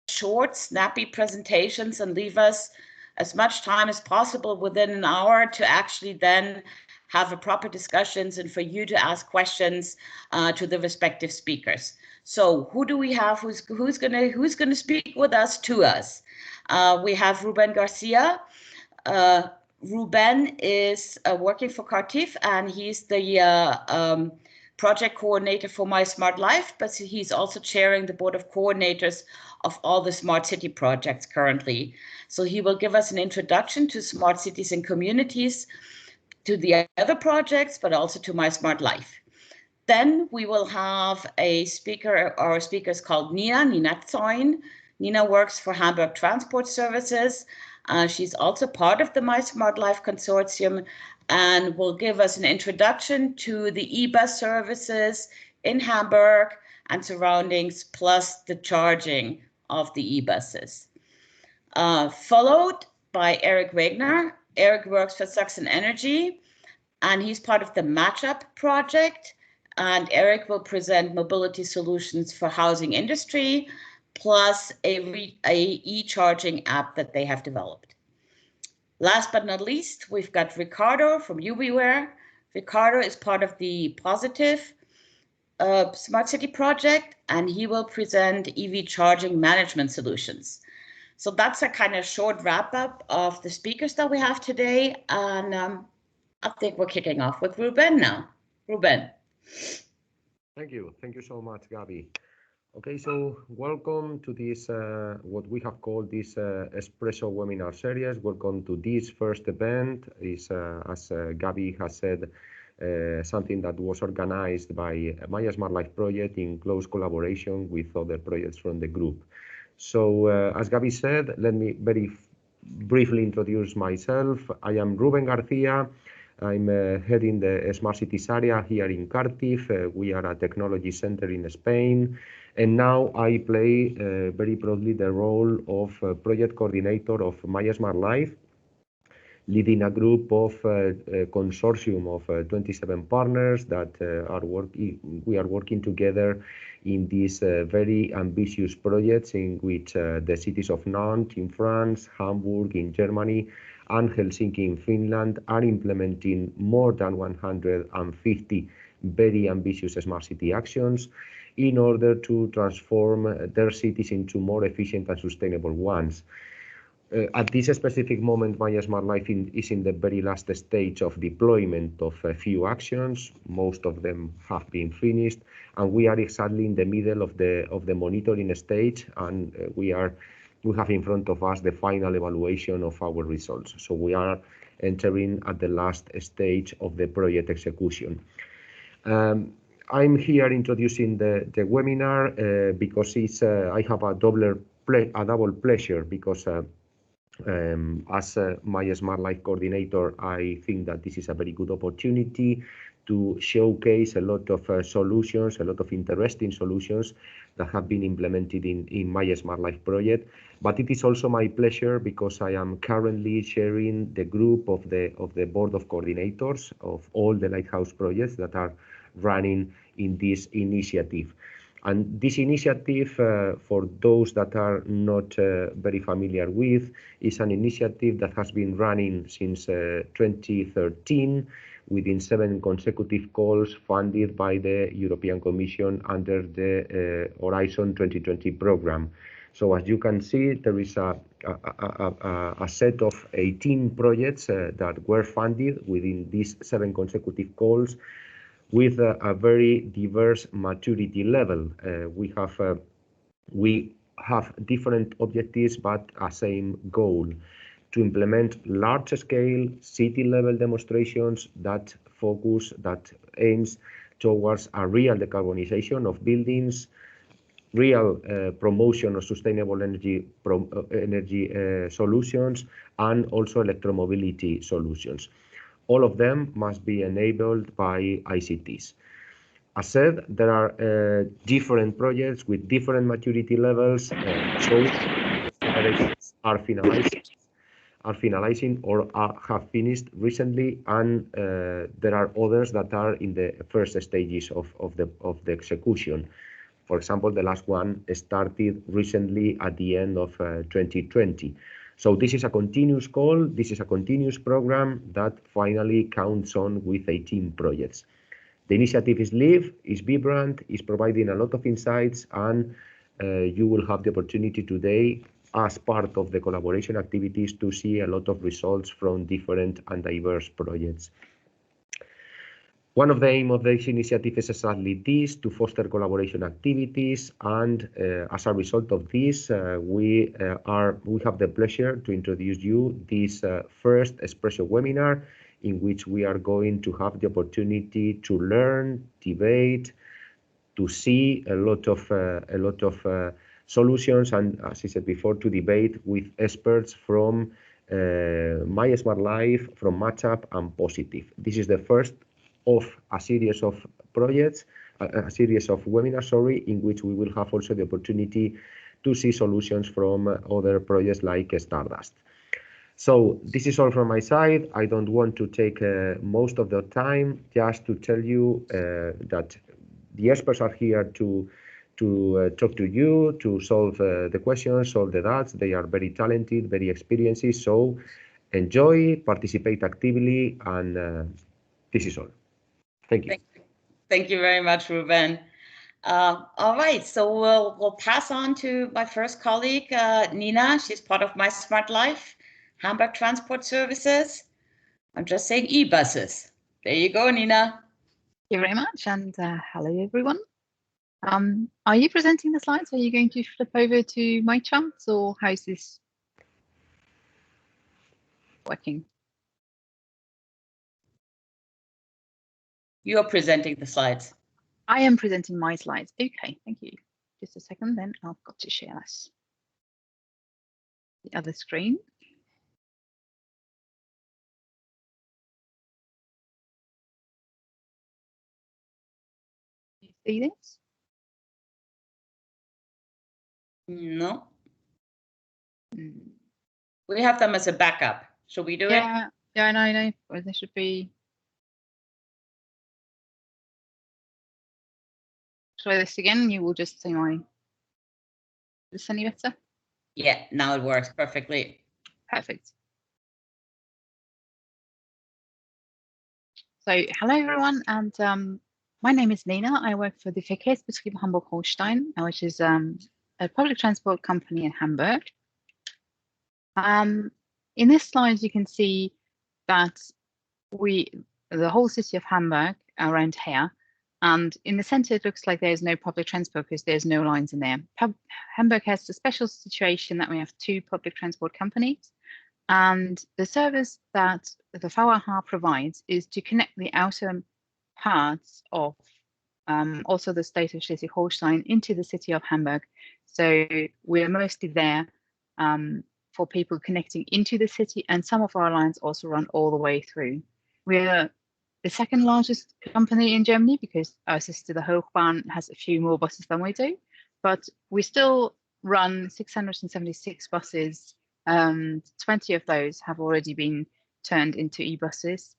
short, snappy presentations and leave us as much time as possible within an hour to actually then have a proper discussions and for you to ask questions to the respective speakers. So who do we have? Who's gonna speak with us to us? We have Ruben Garcia. Ruben is working for POCITYF, and he's the project coordinator for mySMARTLife, but he's also chairing the board of coordinators of all the smart city projects currently. So he will give us an introduction to smart cities and communities, to the other projects, but also to mySMARTLife. Then we will have a speaker, our speaker is called Nina Zoin. Nina works for Hamburg Transport Services. She's also part of the mySMARTLife consortium and will give us an introduction to the e-bus services in Hamburg and surroundings, plus the charging of the e-buses. Followed by Eric Wegner. Eric works for Saxon Energy, and he's part of the MatchUP project. And Eric will present mobility solutions for housing industry, plus a e-charging app that they have developed. Last but not least, we've got Ricardo from Évora. Ricardo is part of the POCITYF Smart City project, and he will present EV charging management solutions. So that's a kind of short wrap up of the speakers that we have today. And I think we're kicking off with Ruben now. Ruben. Thank you so much, Gabi. Okay, so welcome to this, what we have called this Espresso webinar series. Welcome to this first event. Is as Gabi has said, something that was organized by mySMARTLife project in close collaboration with other projects from the group. So as Gabi said, let me very briefly introduce myself. I am Ruben Garcia. I'm heading the Smart Cities area here in POCITYF. We are a technology center in Spain. And now I play very broadly the role of project coordinator of mySMARTLife, leading a group of consortium of 27 partners that we are working together in these very ambitious projects in which the cities of Nantes in France, Hamburg in Germany, and Helsinki in Finland are implementing more than 150 very ambitious smart city actions in order to transform their cities into more efficient and sustainable ones. At this specific moment, mySMARTLife is in the very last stage of deployment of a few actions. Most of them have been finished, and we are exactly in the middle of the monitoring stage, and we have in front of us the final evaluation of our results. So we are entering at the last stage of the project execution. I'm here introducing the webinar because it's I have a double pleasure because as mySMARTLife coordinator, I think that this is a very good opportunity to showcase a lot of solutions, a lot of interesting solutions that have been implemented in mySMARTLife project. But it is also my pleasure because I am currently chairing the group of the board of coordinators of all the Lighthouse projects that are running in this initiative. And this initiative, for those that are not very familiar with, is an initiative that has been running since 2013 within 7 consecutive calls funded by the European Commission under the Horizon 2020 program. So as you can see, there is a set of 18 projects that were funded within these 7 consecutive calls, with a very diverse maturity level. We have different objectives, but a same goal: to implement large-scale city-level demonstrations that aims towards a real decarbonization of buildings, real promotion of sustainable energy solutions, and also electromobility solutions. All of them must be enabled by ICTs. As said, there are different projects with different maturity levels. So are finalizing or have finished recently, and there are others that are in the first stages of the execution. For example, the last one started recently at the end of 2020. So this is a continuous call. This is a continuous program that finally counts on with 18 projects. The initiative is live, is vibrant, is providing a lot of insights, and you will have the opportunity today, as part of the collaboration activities, to see a lot of results from different and diverse projects. One of the aims of this initiative is exactly this, to foster collaboration activities, and as a result of this, we have the pleasure to introduce you this first Espresso webinar, in which we are going to have the opportunity to learn, debate, to see a lot of solutions, and as I said before, to debate with experts from mySMARTLife, from MatchUP and POCITYF. This is the first of a series of projects, a series of webinars, in which we will have also the opportunity to see solutions from other projects like STARDUST. So this is all from my side. I don't want to take most of the time, just to tell you that the experts are here to talk to you, to solve the questions, solve the doubts. They are very talented, very experienced. So enjoy, participate actively, and this is all. Thank you. Thank you very much, Ruben. All right, so we'll pass on to my first colleague, Nina. She's part of mySMARTLife, Hamburg Transport Services. I'm just saying e-buses. There you go, Nina. Thank you very much, and hello, everyone. Are you presenting the slides? Are you going to flip over to my charts, or how's this working? You're presenting the slides. I am presenting my slides. Okay, thank you. Just a second, then I've got to share this. The other screen. You see this? No. We have them as a backup. Should we do it? Yeah, I know. Well, there should be. Try this again. You will just see my. Is this any better? Yeah, now it works perfectly. Perfect. So, hello everyone, and my name is Nina. I work for the Verkehrsbetrieb Hamburg-Holstein, which is a public transport company in Hamburg. In this slide, you can see that the whole city of Hamburg around here, and in the center, it looks like there's no public transport because there's no lines in there. Hamburg has a special situation that we have two public transport companies, and the service that the VRH provides is to connect the outer parts of also the state of Schleswig-Holstein into the city of Hamburg. So we're mostly there for people connecting into the city, and some of our lines also run all the way through. We're the second largest company in Germany because our sister, the Hochbahn, has a few more buses than we do, but we still run 676 buses. 20 of those have already been turned into e-buses.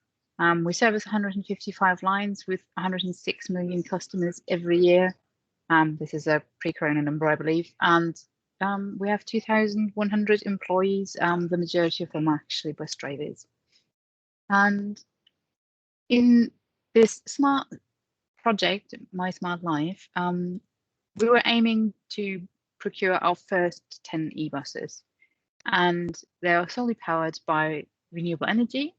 We service 155 lines with 106 million customers every year. This is a pre-corona number, I believe. And we have 2,100 employees. The majority of them are actually bus drivers. And in this smart project, mySMARTLife, we were aiming to procure our first 10 e-buses. And they are solely powered by renewable energy.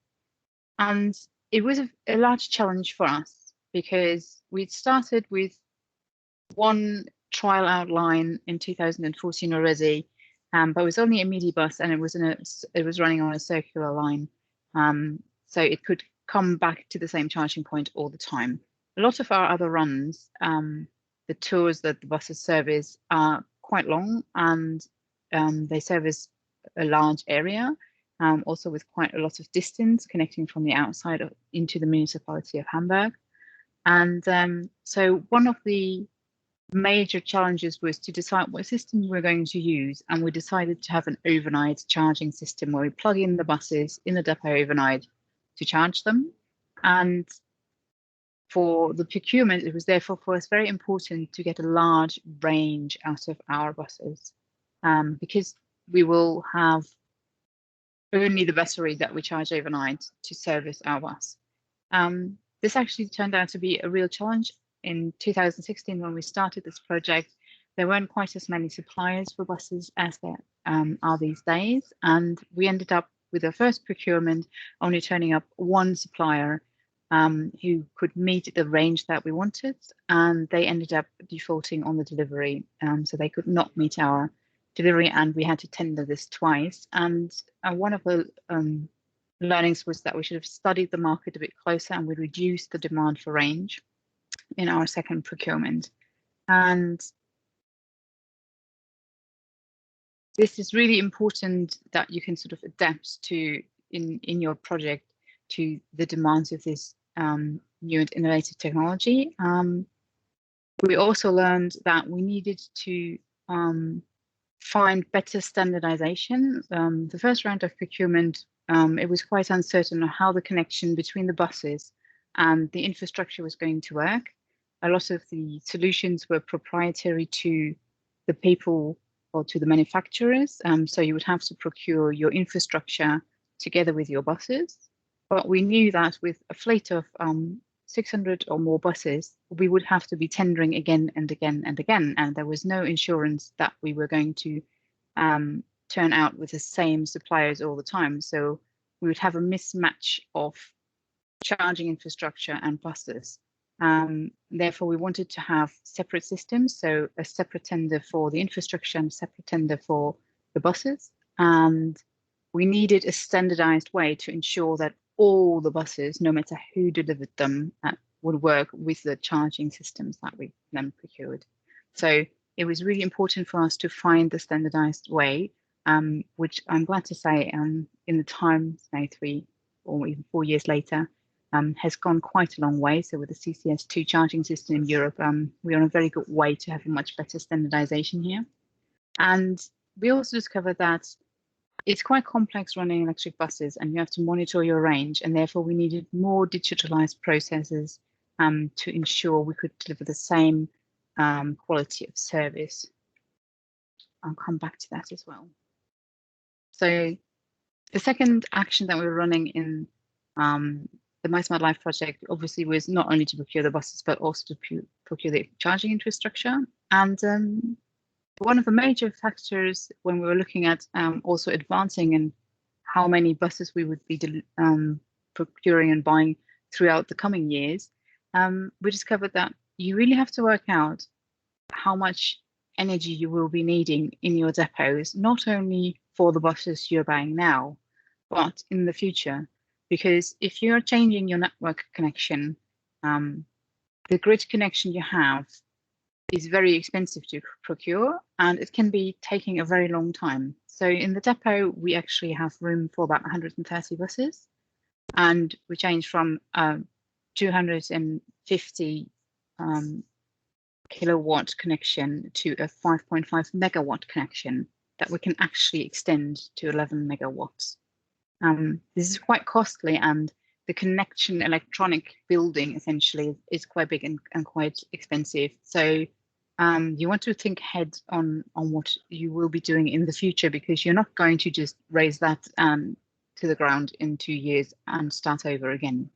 And it was a large challenge for us because we started with one trial outline in 2014 already, but it was only a midi bus, and it was running on a circular line, so it could come back to the same charging point all the time. A lot of our other runs, the tours that the buses service are quite long, and they service a large area, also with quite a lot of distance connecting from the outside into the municipality of Hamburg. And so one of the major challenges was to decide what system we're going to use, and we decided to have an overnight charging system where we plug in the buses in the depot overnight to charge them. And for the procurement, it was therefore for us very important to get a large range out of our buses, because we will have only the battery that we charge overnight to service our bus. This actually turned out to be a real challenge. In 2016, when we started this project, there weren't quite as many suppliers for buses as there are these days. And we ended up with the first procurement only turning up one supplier who could meet the range that we wanted. And they ended up defaulting on the delivery. So they could not meet our delivery, and we had to tender this twice. And one of the learnings was that we should have studied the market a bit closer, and we reduced the demand for range in our second procurement. And this is really important, that you can sort of adapt to in your project to the demands of this new and innovative technology. We also learned that we needed to find better standardization. The first round of procurement, it was quite uncertain on how the connection between the buses and the infrastructure was going to work. A lot of the solutions were proprietary to the people or to the manufacturers. So you would have to procure your infrastructure together with your buses. But we knew that with a fleet of 600 or more buses, we would have to be tendering again and again and again. And there was no insurance that we were going to turn out with the same suppliers all the time. So we would have a mismatch of charging infrastructure and buses. Therefore, we wanted to have separate systems, so a separate tender for the infrastructure and a separate tender for the buses. And we needed a standardized way to ensure that all the buses, no matter who delivered them, would work with the charging systems that we then procured. So it was really important for us to find the standardized way, which I'm glad to say in the time, now 3 or even 4 years later, has gone quite a long way. So with the CCS2 charging system in Europe, we're on a very good way to have a much better standardization here. And we also discovered that it's quite complex running electric buses, and you have to monitor your range, and therefore we needed more digitalized processes to ensure we could deliver the same quality of service. I'll come back to that as well. So the second action that we were running in the mySMARTLife project obviously was not only to procure the buses, but also to procure the charging infrastructure. And one of the major factors when we were looking at also advancing and how many buses we would be procuring and buying throughout the coming years, we discovered that you really have to work out how much energy you will be needing in your depots, not only for the buses you're buying now, but in the future. Because if you're changing your network connection, the grid connection you have is very expensive to procure, and it can be taking a very long time. So in the depot, we actually have room for about 130 buses, and we change from 250 kilowatt connection to a 5.5 megawatt connection that we can actually extend to 11 megawatts. This is quite costly, and the connection electronic building essentially is quite big and quite expensive. So you want to think ahead on what you will be doing in the future, because you're not going to just raise that to the ground in 2 years and start over again.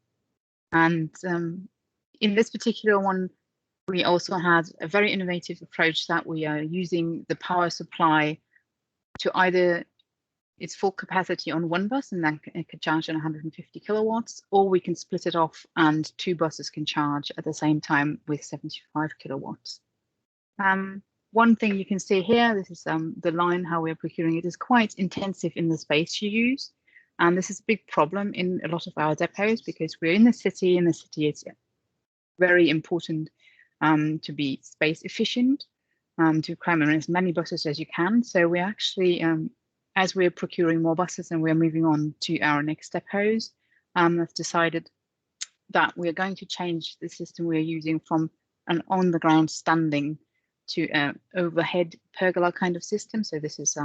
And in this particular one, we also had a very innovative approach that we are using the power supply to either its full capacity on one bus, and then it could charge on 150 kilowatts, or we can split it off and 2 buses can charge at the same time with 75 kilowatts. One thing you can see here, this is the line how we're procuring it is quite intensive in the space you use. And this is a big problem in a lot of our depots, because we're in the city. In the city, it's very important to be space efficient, to cram in as many buses as you can. So we're actually, as we're procuring more buses and we're moving on to our next depots, I've decided that we're going to change the system we're using from an on-the-ground standing to an overhead pergola kind of system. So this is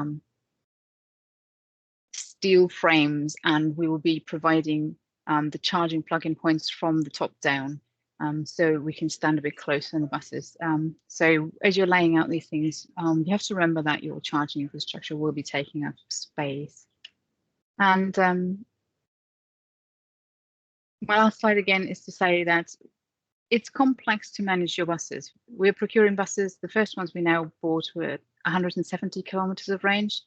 steel frames, and we will be providing the charging plug-in points from the top down. so we can stand a bit closer in the buses. So as you're laying out these things, you have to remember that your charging infrastructure will be taking up space. And my last slide again is to say that it's complex to manage your buses. We're procuring buses. The first ones we now bought were 170 kilometers of range.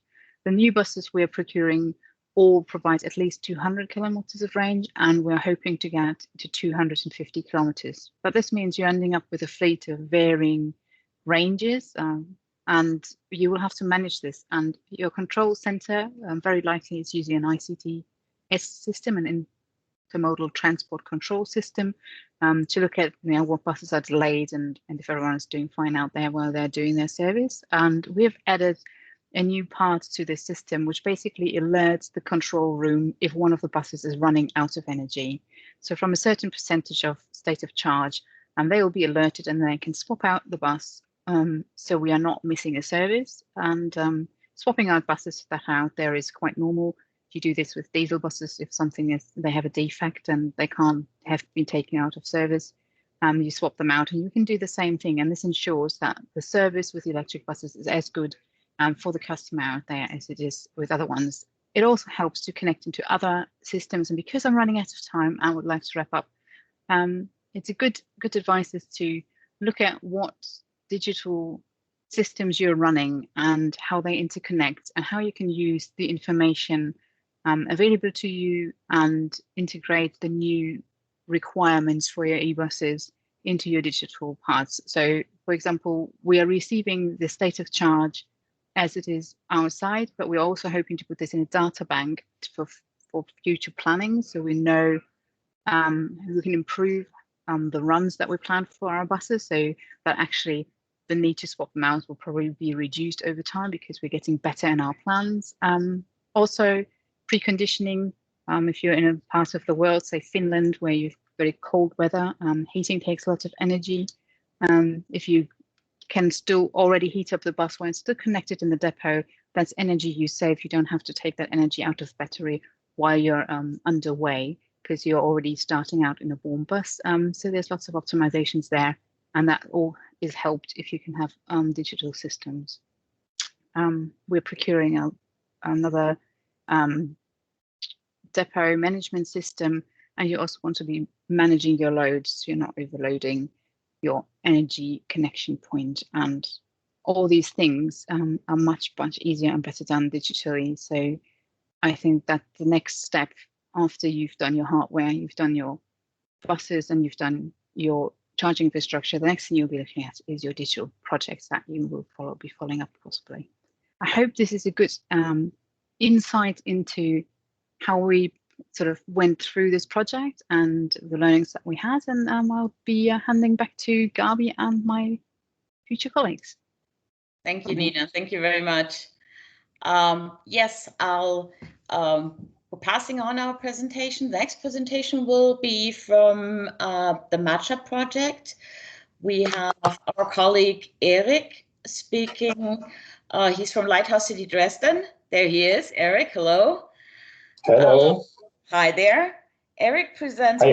The new buses we're procuring all provide at least 200 kilometers of range, and we're hoping to get to 250 kilometers. But this means you're ending up with a fleet of varying ranges, and you will have to manage this. And your control center very likely is using an ICTS system, an intermodal transport control system, to look at what buses are delayed and if everyone is doing fine out there while they're doing their service. And we've added a new part to the system, which basically alerts the control room if one of the buses is running out of energy. So from a certain percentage of state of charge, and they will be alerted and they can swap out the bus. So we are not missing a service. And swapping out buses that are out there is quite normal. You do this with diesel buses if they have a defect and they can't have been taken out of service. You swap them out, and you can do the same thing. And this ensures that the service with the electric buses is as good for the customer out there as it is with other ones. It also helps to connect into other systems. And because I'm running out of time, I would like to wrap up. It's a good advice is to look at what digital systems you're running and how they interconnect and how you can use the information available to you and integrate the new requirements for your e-buses into your digital parts. So, for example, we are receiving the state of charge as it is outside, but we're also hoping to put this in a data bank for future planning, so we know we can improve the runs that we plan for our buses, so that actually the need to swap them out will probably be reduced over time because we're getting better in our plans. Also, preconditioning, if you're in a part of the world, say Finland, where you've very cold weather, heating takes a lot of energy. If you can still already heat up the bus while it's still connected in the depot, that's energy you save. You don't have to take that energy out of battery while you're underway because you're already starting out in a warm bus. So there's lots of optimizations there, and that all is helped if you can have digital systems. We're procuring another depot management system, and you also want to be managing your loads so you're not overloading your energy connection point, and all these things are much easier and better done digitally. So I think that the next step after you've done your hardware, you've done your buses, and you've done your charging infrastructure, the next thing you'll be looking at is your digital projects that you will be following up possibly. I hope this is a good insight into how we sort of went through this project and the learnings that we had, and I'll be handing back to Gabi and my future colleagues. Thank you, Nina. Thank you very much. Yes, we're passing on our presentation. The next presentation will be from the MatchUP project. We have our colleague Eric speaking. He's from Lighthouse City Dresden. There he is. Eric, hello. Hello. Hi there. Eric presents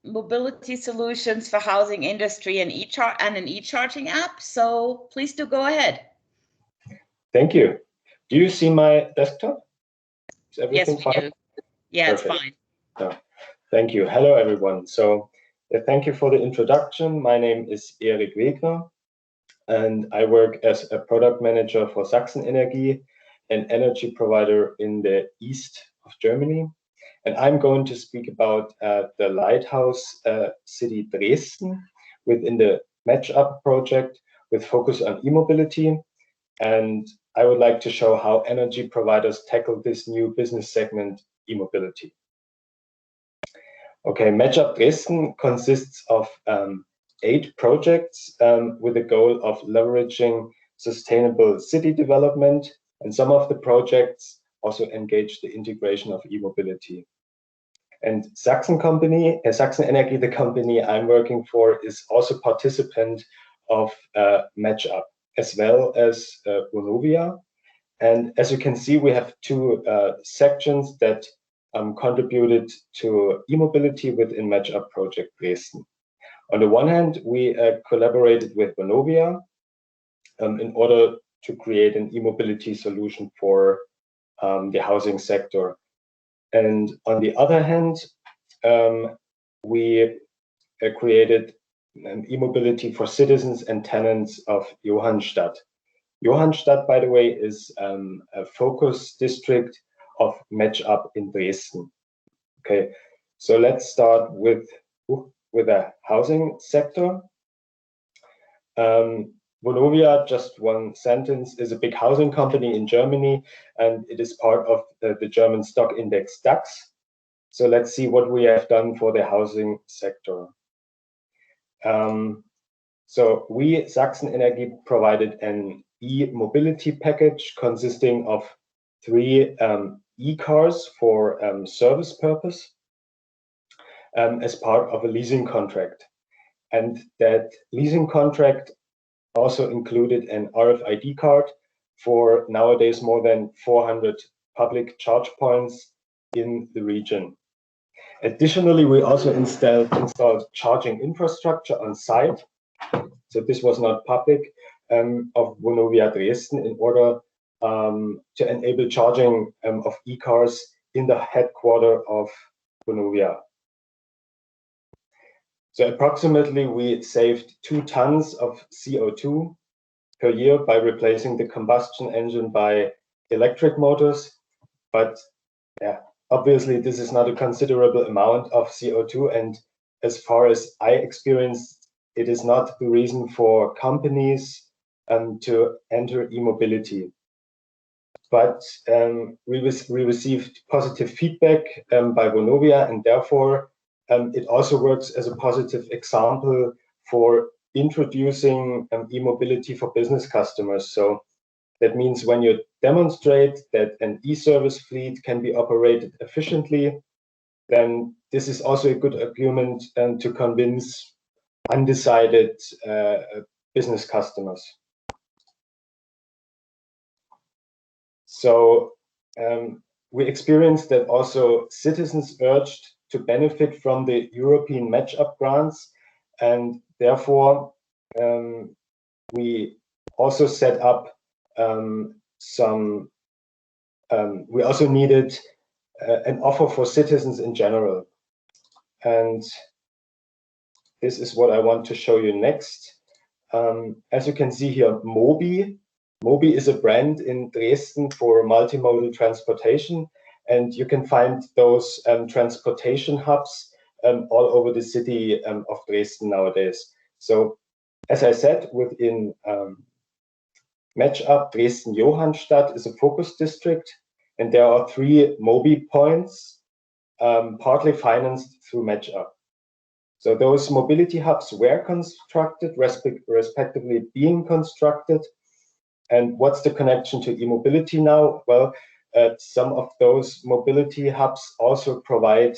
mobility solutions for housing industry and an e-charging app. So please do go ahead. Thank you. Do you see my desktop? Is everything fine? Yes, we do. Yeah, Perfect. It's fine. Oh, thank you. Hello, everyone. So thank you for the introduction. My name is Erik Wegner, and I work as a product manager for Sachsen Energie, an energy provider in the east of Germany. And I'm going to speak about the Lighthouse City Dresden within the MatchUP project with focus on e-mobility. And I would like to show how energy providers tackle this new business segment, e-mobility. Okay, MatchUP Dresden consists of 8 projects with the goal of leveraging sustainable city development. And some of the projects also engage the integration of e-mobility. And Sachsen Energie, the company I'm working for, is also participant of MatchUP, as well as Vonovia. And as you can see, we have 2 sections that contributed to e-mobility within MatchUP project Dresden. On the one hand, we collaborated with Vonovia in order to create an e-mobility solution for the housing sector. And on the other hand, we created e-mobility for citizens and tenants of Johannstadt. Johannstadt, by the way, is a focus district of MatchUP in Dresden. Okay, so let's start with the housing sector. Vonovia, just one sentence, is a big housing company in Germany, and it is part of the German stock index DAX. So let's see what we have done for the housing sector. So we, Sachsen Energie, provided an e-mobility package consisting of 3 e-cars for service purpose as part of a leasing contract. And that leasing contract also included an RFID card for nowadays more than 400 public charge points in the region. Additionally, we also installed charging infrastructure on site. So this was not public, of Vonovia Dresden in order to enable charging of e-cars in the headquarters of Vonovia. So approximately we saved 2 tons of CO2 per year by replacing the combustion engine by electric motors. But yeah, obviously this is not a considerable amount of CO2, and as far as I experienced, it is not the reason for companies to enter e-mobility. But we received positive feedback by Vonovia, and therefore it also works as a positive example for introducing e-mobility for business customers. So that means when you demonstrate that an e-service fleet can be operated efficiently, then this is also a good argument to convince undecided business customers. So we experienced that also citizens urged to benefit from the European MatchUP grants, and therefore we also set up we also needed an offer for citizens in general. And this is what I want to show you next. As you can see here, Mobi is a brand in Dresden for multimodal transportation, and you can find those transportation hubs all over the city of Dresden nowadays. So as I said, within MatchUP, Dresden Johannstadt is a focus district, and there are 3 Mobi points, partly financed through MatchUP. So those mobility hubs were constructed, respectively being constructed. And what's the connection to e-mobility now? Well, some of those mobility hubs also provide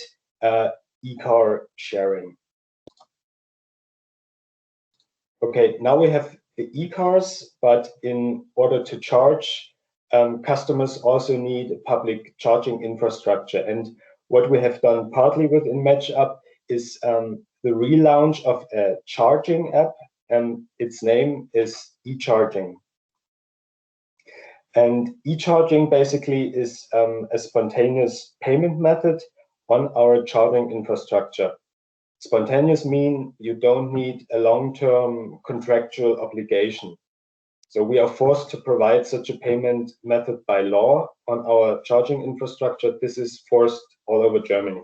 e-car sharing. Okay, now we have the e-cars, but in order to charge, customers also need a public charging infrastructure. And what we have done partly within MatchUP is the relaunch of a charging app, and its name is e-charging. And e-charging basically is a spontaneous payment method on our charging infrastructure. Spontaneous mean you don't need a long-term contractual obligation. So we are forced to provide such a payment method by law on our charging infrastructure. This is forced all over Germany.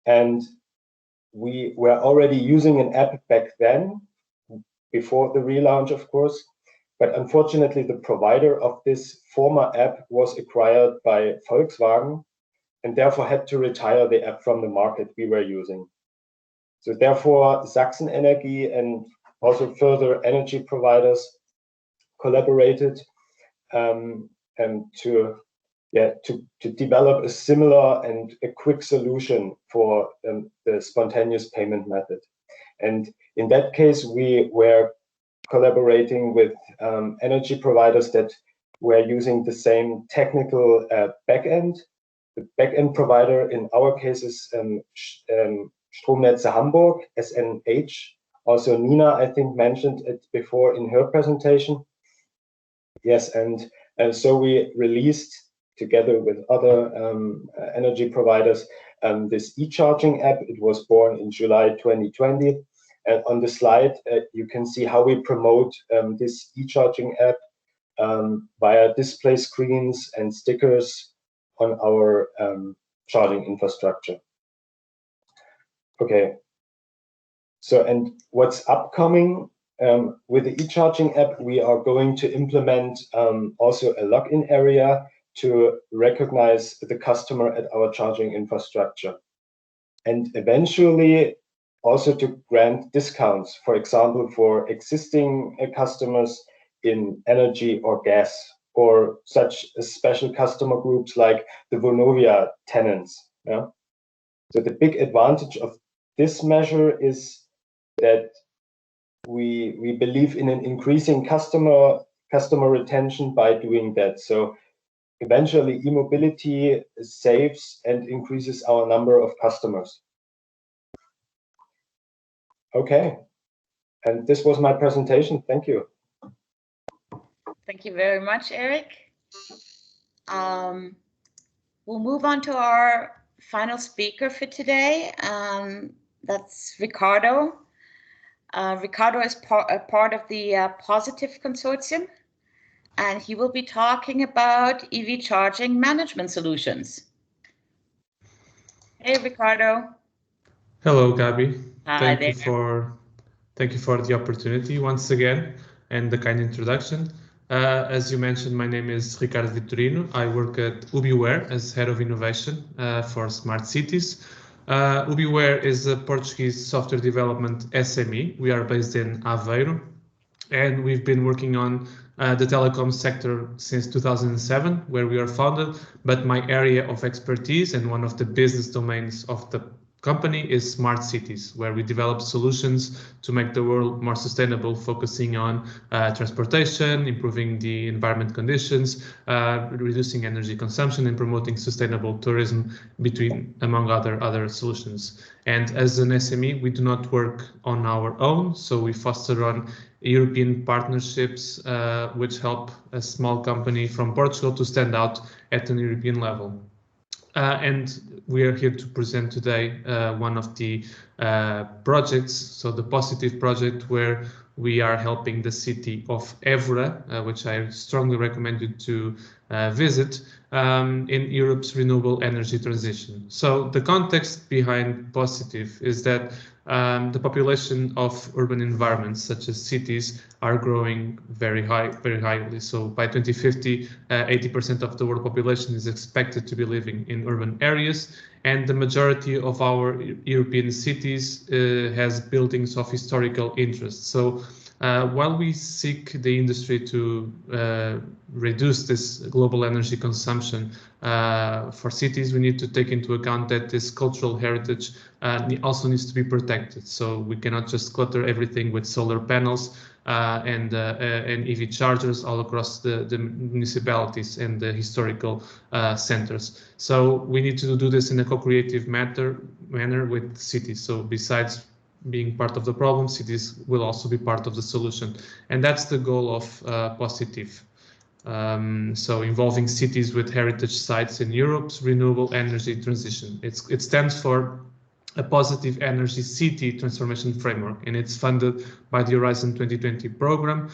And we were already using an app back then, before the relaunch, of course. But unfortunately, the provider of this former app was acquired by Volkswagen and therefore had to retire the app from the market we were using. So therefore, Sachsen Energie and also further energy providers collaborated to develop a similar and a quick solution for the spontaneous payment method. And in that case, we were collaborating with energy providers that were using the same technical backend. The backend provider in our case is Stromnetze Hamburg, SNH. Also, Nina, I think, mentioned it before in her presentation. Yes, and so we released, together with other energy providers, this e-charging app. It was born in July 2020. And on the slide, you can see how we promote this e-charging app via display screens and stickers on our charging infrastructure. Okay. So, and what's upcoming with the e-charging app, we are going to implement also a login area to recognize the customer at our charging infrastructure. And eventually also to grant discounts, for example, for existing customers in energy or gas, or such special customer groups like the Vonovia tenants. Yeah? So the big advantage of this measure is that we believe in an increasing customer retention by doing that. So eventually e-mobility saves and increases our number of customers. Okay, and this was my presentation. Thank you. Thank you very much, Eric. We'll move on to our final speaker for today. That's Ricardo. Ricardo is a part of the POCITYF consortium, and he will be talking about EV charging management solutions. Hey, Ricardo. Hello, Gabi. Hi Thank you for the opportunity once again and the kind introduction. As you mentioned, my name is Ricardo Vitorino. I work at Ubiware as head of innovation for smart cities. Ubiware is a Portuguese software development SME. We are based in Évora, and we've been working on the telecom sector since 2007, where we are founded. But my area of expertise and one of the business domains of the company is smart cities, where we develop solutions to make the world more sustainable, focusing on transportation, improving the environment conditions, reducing energy consumption, and promoting sustainable tourism, among other solutions. And as an SME, we do not work on our own, so we foster on European partnerships which help a small company from Portugal to stand out at an European level. And we are here to present today one of the projects, so the POCITYF project, where we are helping the city of Évora, which I strongly recommend you to visit, in Europe's renewable energy transition. So the context behind POCITYF is that the population of urban environments, such as cities, are growing very highly. So by 2050, 80% of the world population is expected to be living in urban areas, and the majority of our European cities has buildings of historical interest. So while we seek the industry to reduce this global energy consumption for cities, we need to take into account that this cultural heritage also needs to be protected. So we cannot just clutter everything with solar panels and EV chargers all across the municipalities and the historical centers. So we need to do this in a co-creative manner with cities. So besides being part of the problem, cities will also be part of the solution. And that's the goal of POCITYF. So involving cities with heritage sites in Europe's renewable energy transition. It stands for a Positive Energy City Transformation Framework, and it's funded by the Horizon 2020 program.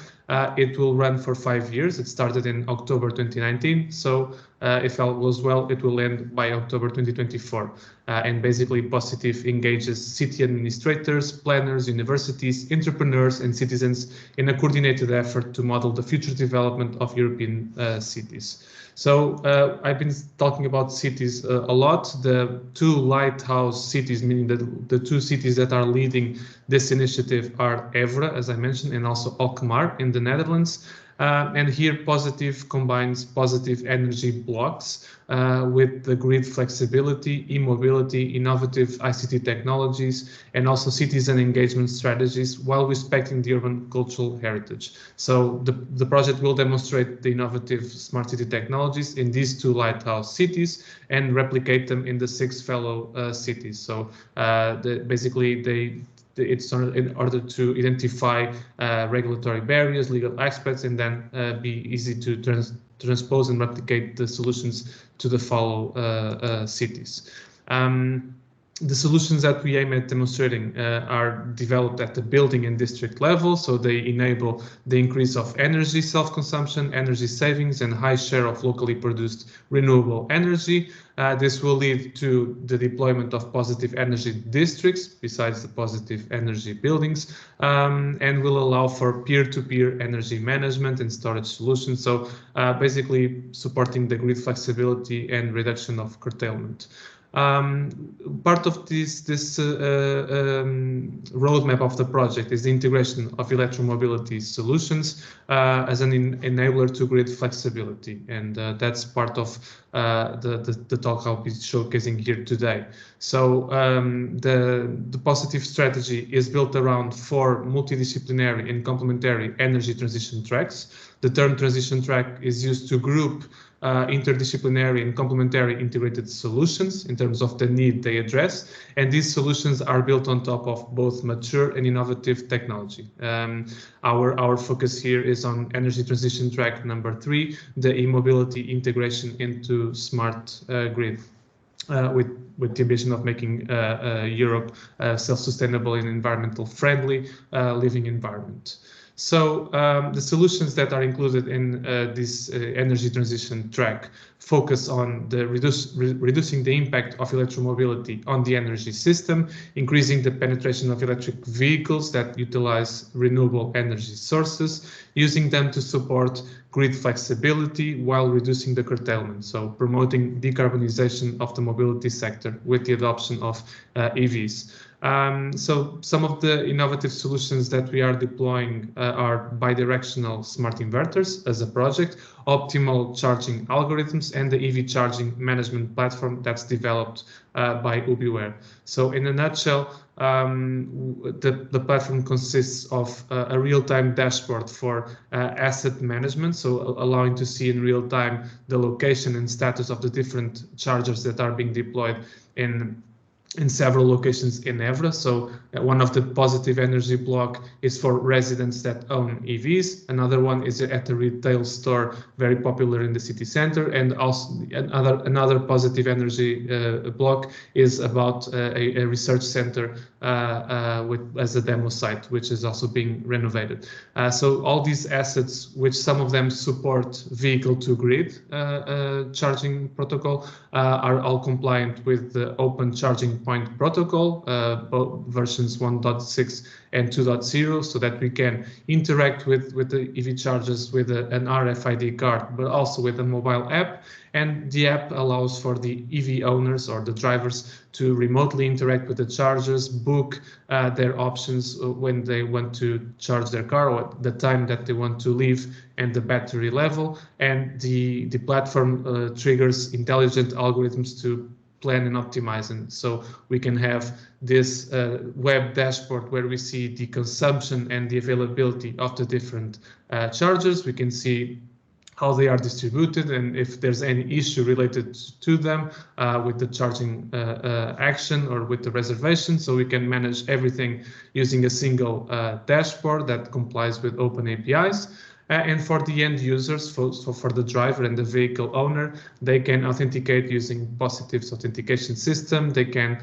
It will run for 5 years. It started in October 2019, so if all goes well, it will end by October 2024. And basically, POCITYF engages city administrators, planners, universities, entrepreneurs, and citizens in a coordinated effort to model the future development of European cities. So I've been talking about cities a lot. The two lighthouse cities, meaning that the two cities that are leading this initiative, are Évora, as I mentioned, and also Alkmaar in the Netherlands. And here POCITYF combines positive energy blocks with the grid flexibility, e-mobility, innovative ICT technologies, and also citizen engagement strategies while respecting the urban cultural heritage. So the project will demonstrate the innovative smart city technologies in these 2 lighthouse cities and replicate them in the 6 fellow cities. So it's in order to identify regulatory barriers, legal aspects, and then be easy to transpose and replicate the solutions to the follow cities. The solutions that we aim at demonstrating are developed at the building and district level, so they enable the increase of energy self-consumption, energy savings, and high share of locally produced renewable energy. This will lead to the deployment of positive energy districts besides the positive energy buildings, and will allow for peer-to-peer energy management and storage solutions. So basically supporting the grid flexibility and reduction of curtailment. Part of this roadmap of the project is the integration of electromobility solutions as an enabler to grid flexibility, and that's part of the talk I'll be showcasing here today. So the POCITYF strategy is built around 4 multidisciplinary and complementary energy transition tracks. The term transition track is used to group interdisciplinary and complementary integrated solutions in terms of the need they address, and these solutions are built on top of both mature and innovative technology. Our focus here is on energy transition track number 3, the e-mobility integration into smart grid, with the ambition of making Europe self-sustainable and environmental friendly living environment. So the solutions that are included in this energy transition track focus on the reducing the impact of electromobility on the energy system, increasing the penetration of electric vehicles that utilize renewable energy sources, using them to support grid flexibility while reducing the curtailment, so promoting decarbonization of the mobility sector with the adoption of EVs. So some of the innovative solutions that we are deploying are bidirectional smart inverters as a project, optimal charging algorithms, and the EV charging management platform that's developed by UbiWare. So in a nutshell, the platform consists of a real-time dashboard for asset management, so allowing to see in real time the location and status of the different chargers that are being deployed in several locations in Évora. So one of the positive energy block is for residents that own EVs. Another one is at a retail store very popular in the city center, and also another positive energy block is about a research center as a demo site, which is also being renovated. So all these assets, which some of them support vehicle to grid charging protocol, are all compliant with the open charging point protocol, both versions 1.6 and 2.0, so that we can interact with the EV chargers with an RFID card, but also with a mobile app. And the app allows for the EV owners or the drivers to remotely interact with the chargers, book their options when they want to charge their car, or the time that they want to leave, and the battery level. And the platform triggers intelligent algorithms to plan and optimize. And so we can have this web dashboard where we see the consumption and the availability of the different chargers. We can see how they are distributed and if there's any issue related to them with the charging action or with the reservation. So we can manage everything using a single dashboard that complies with open APIs. And for the end users, for the driver and the vehicle owner, they can authenticate using POCITYF's authentication system. They can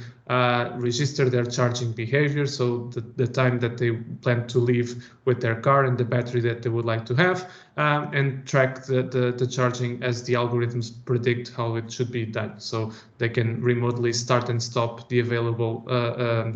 register their charging behavior, so the time that they plan to leave with their car and the battery that they would like to have, and track the charging as the algorithms predict how it should be done. So they can remotely start and stop the available,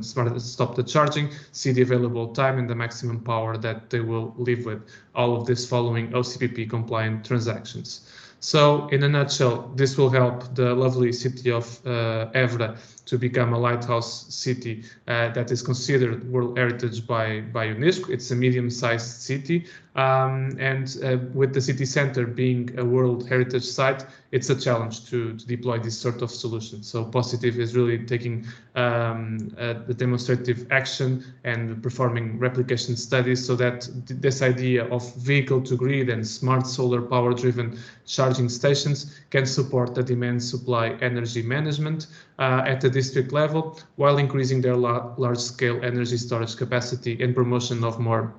stop the charging, see the available time and the maximum power that they will leave with. All of this following OCPP compliant transactions. So in a nutshell, this will help the lovely city of Évora to become a lighthouse city that is considered World Heritage by UNESCO. It's a medium-sized city, and with the city center being a World Heritage site, it's a challenge to deploy this sort of solution. So POCITYF is really taking the demonstrative action and performing replication studies so that this idea of vehicle-to-grid and smart solar power-driven charging stations can support the demand-supply energy management at the district level, while increasing their large-scale energy storage capacity and promotion of more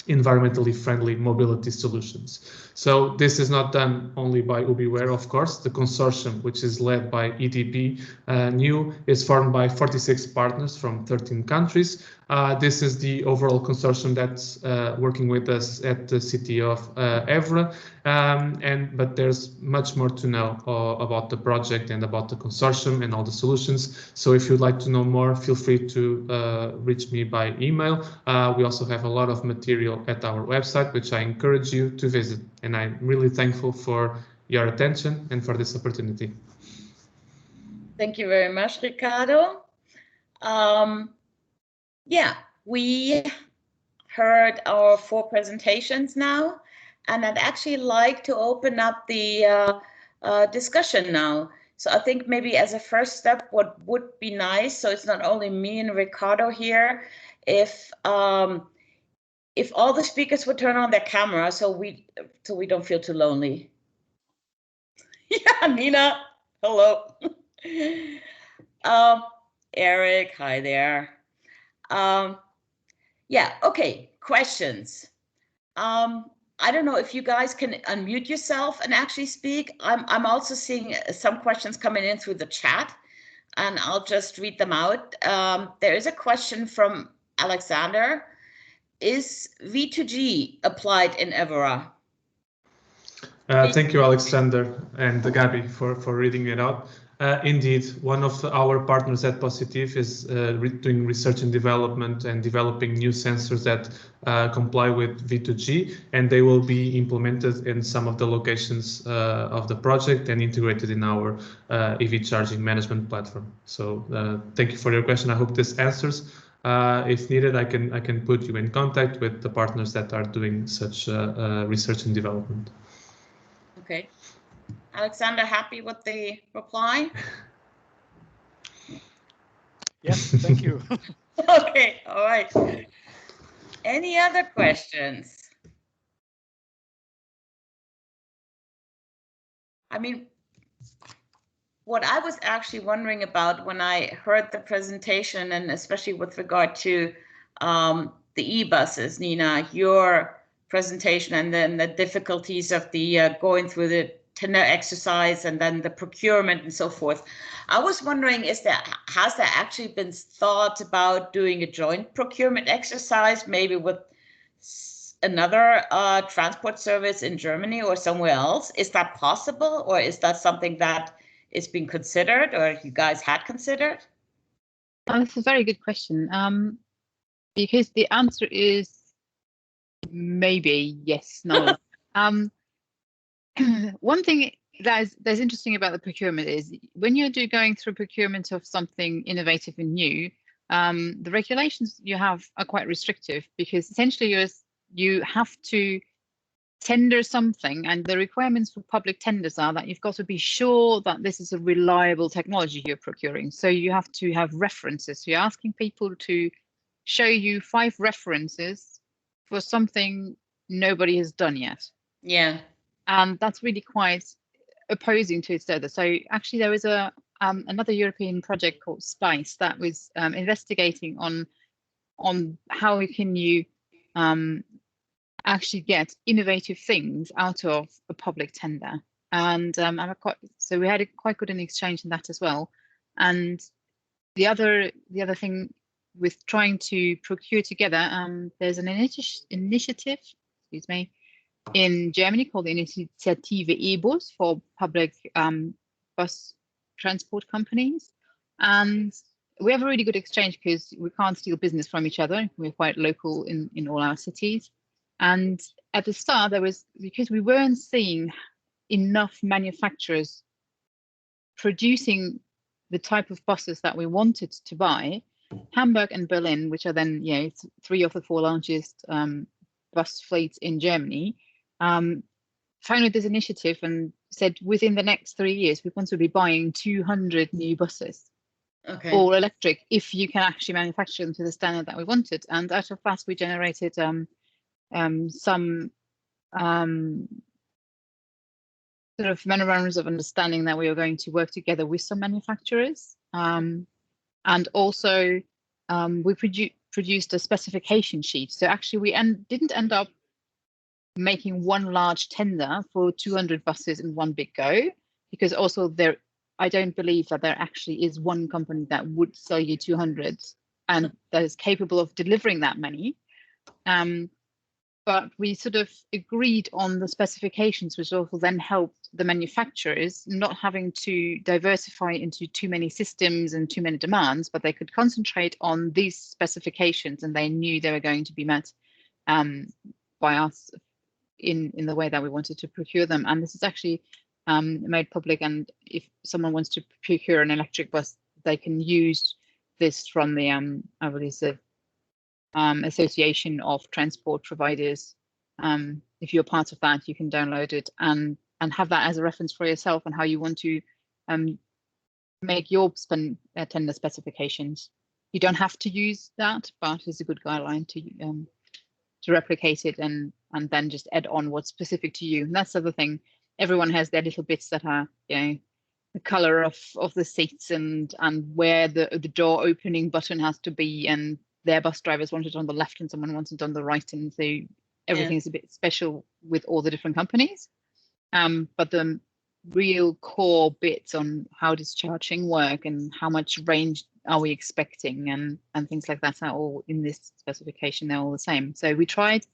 environmentally friendly mobility solutions. So this is not done only by UbiWare, of course. The consortium, which is led by EDP New, is formed by 46 partners from 13 countries. This is the overall consortium that's working with us at the city of Évora. But there's much more to know about the project and about the consortium and all the solutions. So if you'd like to know more, feel free to reach me by email. We also have a lot of material at our website, which I encourage you to visit. And I'm really thankful for your attention and for this opportunity. Thank you very much, Ricardo. Yeah, we heard our 4 presentations now, and I'd actually like to open up the discussion now. So I think maybe as a first step, what would be nice, so it's not only me and Ricardo here, if all the speakers would turn on their camera so we don't feel too lonely. Yeah, Nina, hello. Eric, hi there. Yeah, okay, questions. I don't know if you guys can unmute yourself and actually speak. I'm also seeing some questions coming in through the chat, and I'll just read them out. There is a question from Alexander. Is V2G applied in Évora? Thank you, Alexander and Gabi, for reading it out. Indeed, one of our partners at POCITYF is doing research and development and developing new sensors that comply with V2G, and they will be implemented in some of the locations of the project and integrated in our EV charging management platform. So thank you for your question. I hope this answers. If needed, I can put you in contact with the partners that are doing such research and development. Okay. Alexander, happy with the reply? Yes, thank you. Okay, all right. Any other questions? I mean, what I was actually wondering about when I heard the presentation, and especially with regard to the e-buses, Nina, your presentation, and then the difficulties of the going through the tender exercise and then the procurement and so forth. I was wondering, has there actually been thought about doing a joint procurement exercise, maybe with another transport service in Germany or somewhere else? Is that possible, or is that something that is being considered, or you guys had considered? That's a very good question, because the answer is maybe yes, no. One thing that's interesting about the procurement is when you're going through procurement of something innovative and new, the regulations you have are quite restrictive, because essentially you have to tender something, and the requirements for public tenders are that you've got to be sure that this is a reliable technology you're procuring. So you have to have references. So you're asking people to show you 5 references for something nobody has done yet. Yeah. And that's really quite opposing to each other. So actually there was another European project called SPICE that was investigating on how can you actually get innovative things out of a public tender. And so we had a quite good an exchange in that as well. And the other thing with trying to procure together, there's an initiative, excuse me, in Germany called the Initiative E-Bus for public bus transport companies. And we have a really good exchange because we can't steal business from each other. We're quite local in all our cities. And at the start, because we weren't seeing enough manufacturers producing the type of buses that we wanted to buy, Hamburg and Berlin, which are then, you know, 3 of the 4 largest bus fleets in Germany, founded this initiative and said within the next 3 years we want to be buying 200 new buses, all electric, if you can actually manufacture them to the standard that we wanted. And out of that we generated some sort of memorandums of understanding that we were going to work together with some manufacturers, and also we produced a specification sheet. So actually we didn't end up making one large tender for 200 buses in one big go, because also I don't believe that there actually is one company that would sell you 200 and that is capable of delivering that many. But we sort of agreed on the specifications, which also then helped the manufacturers not having to diversify into too many systems and too many demands, but they could concentrate on these specifications and they knew they were going to be met by us in the way that we wanted to procure them. And this is actually made public, and if someone wants to procure an electric bus, they can use this from the I believe the Association of Transport Providers. If you're part of that, you can download it and have that as a reference for yourself and how you want to make your tender specifications. You don't have to use that, but it's a good guideline to replicate it and then just add on what's specific to you. And that's the other thing. Everyone has their little bits that are, you know, the color of the seats and where the door opening button has to be, and their bus drivers want it on the left and someone wants it on the right, and so everything's a bit special with all the different companies. But the real core bits on how does charging work and how much range are we expecting and things like that are all in this specification. They're all the same. So we tried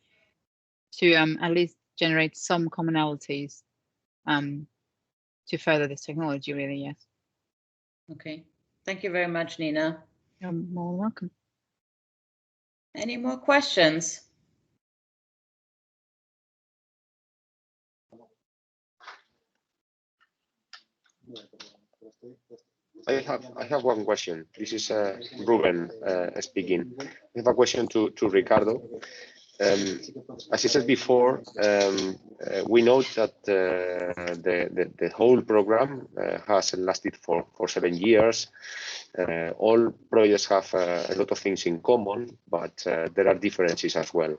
to at least generate some commonalities to further this technology, really. Yes. Okay, thank you very much, Nina. You're more welcome. Any more questions? I have one question. This is Ruben speaking. I have a question to Ricardo. As I said before, we know that the whole program has lasted for 7 years. All projects have a lot of things in common, but there are differences as well.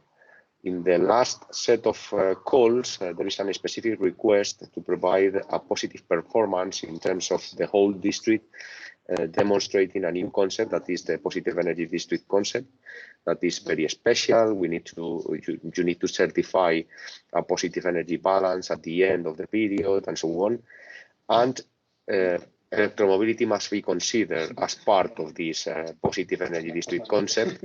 In the last set of calls, there is a specific request to provide a positive performance in terms of the whole district, demonstrating a new concept that is the positive energy district concept. That is very special. We need to you need to certify a positive energy balance at the end of the period and so on. And electromobility must be considered as part of this positive energy district concept.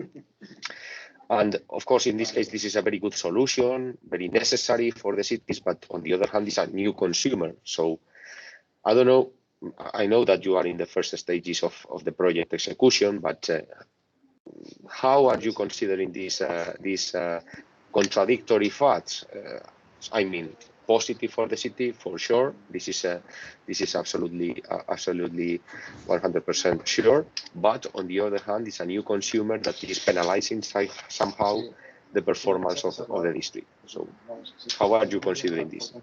And of course, in this case, this is a very good solution, very necessary for the cities, but on the other hand, it's a new consumer. So I don't know, I know that you are in the first stages of the project execution, but how are you considering these contradictory facts? I mean, positive for the city, for sure. This is absolutely 100% sure. But on the other hand, it's a new consumer that is penalizing somehow the performance of the district. So how are you considering this?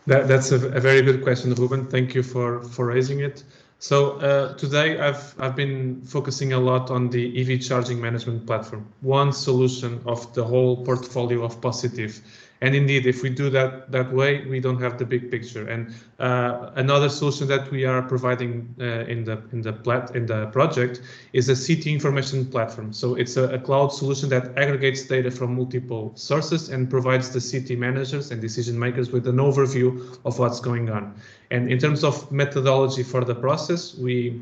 That's a very good question, Ruben. Thank you for raising it. So today I've been focusing a lot on the EV charging management platform, one solution of the whole portfolio of POCITYF. And indeed, if we do that way, we don't have the big picture. And another solution that we are providing in the project is a city information platform. So it's a cloud solution that aggregates data from multiple sources and provides the city managers and decision makers with an overview of what's going on. And in terms of methodology for the process, we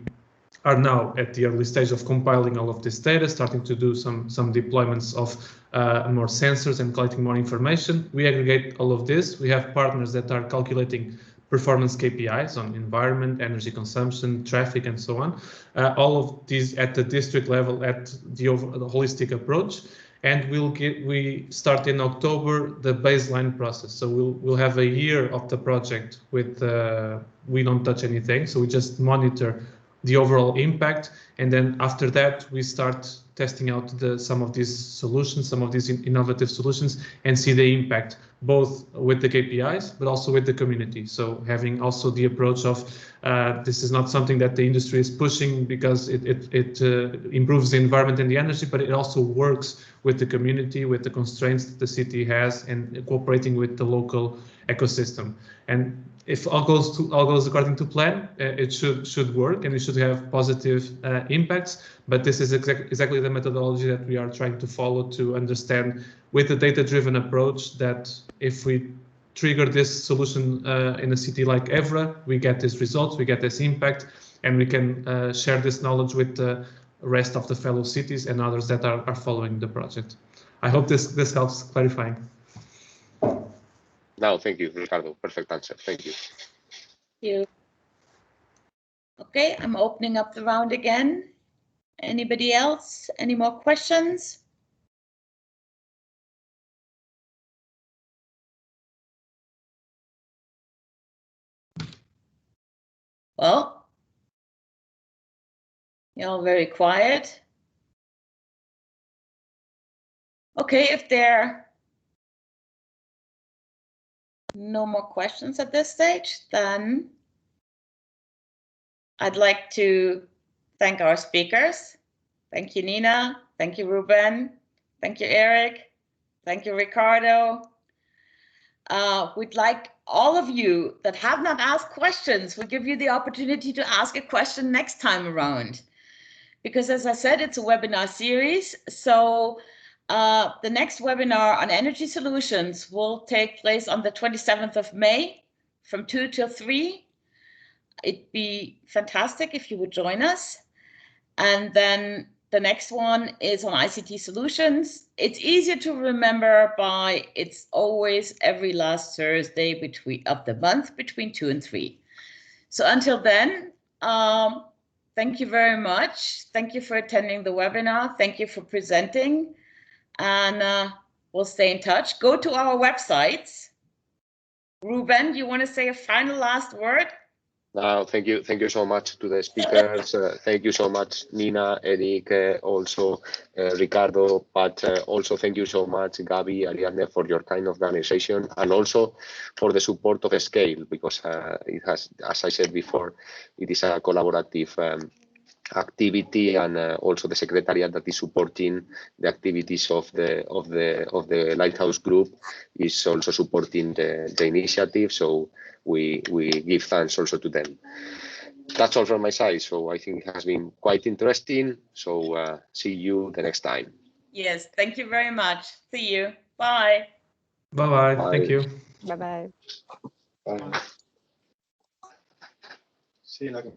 are now at the early stage of compiling all of this data, starting to do some deployments of more sensors and collecting more information. We aggregate all of this. We have partners that are calculating performance KPIs on environment, energy consumption, traffic, and so on. All of these at the district level, at the holistic approach. And we start in October the baseline process. So we'll have a year of the project with we don't touch anything. So we just monitor the overall impact. And then after that, we start testing out some of these solutions, some of these innovative solutions, and see the impact both with the KPIs, but also with the community. So having also the approach of this is not something that the industry is pushing because it improves the environment and the energy, but it also works with the community, with the constraints that the city has, and cooperating with the local ecosystem. And if all goes according to plan, it should work and it should have positive impacts. But this is exactly the methodology that we are trying to follow to understand with the data-driven approach that if we trigger this solution in a city like Évora, we get these results, we get this impact, and we can share this knowledge with the rest of the fellow cities and others that are following the project. I hope this helps clarifying. No, thank you, Ricardo. Perfect answer. Thank you. Thank you. Okay, I'm opening up the round again. Anybody else? Any more questions? Well, you're all very quiet. Okay, if there are no more questions at this stage, then I'd like to thank our speakers. Thank you, Nina. Thank you, Ruben. Thank you, Eric. Thank you, Ricardo. We'd like all of you that have not asked questions, we'll give you the opportunity to ask a question next time around. Because as I said, it's a webinar series. So the next webinar on energy solutions will take place on the 27th of May from 2 till 3. It'd be fantastic if you would join us. And then the next one is on ICT solutions. It's easier to remember by it's always every last Thursday of the month between 2 and 3. So until then, thank you very much. Thank you for attending the webinar. Thank you for presenting. And we'll stay in touch. Go to our websites. Ruben, do you want to say a final last word? No, thank you so much to the speakers. Thank you so much, Nina, Eric, also Ricardo, but also thank you so much, Gabi, Ariadne, for your kind of organization and also for the support of Scale, because it has, as I said before, it is a collaborative activity, and also the secretariat that is supporting the activities of the Lighthouse Group is also supporting the initiative. So we give thanks also to them. That's all from my side. So I think it has been quite interesting. So see you the next time. Yes, thank you very much. See you. Bye. Bye-bye. Bye. Thank you. Bye-bye. Bye. See you later.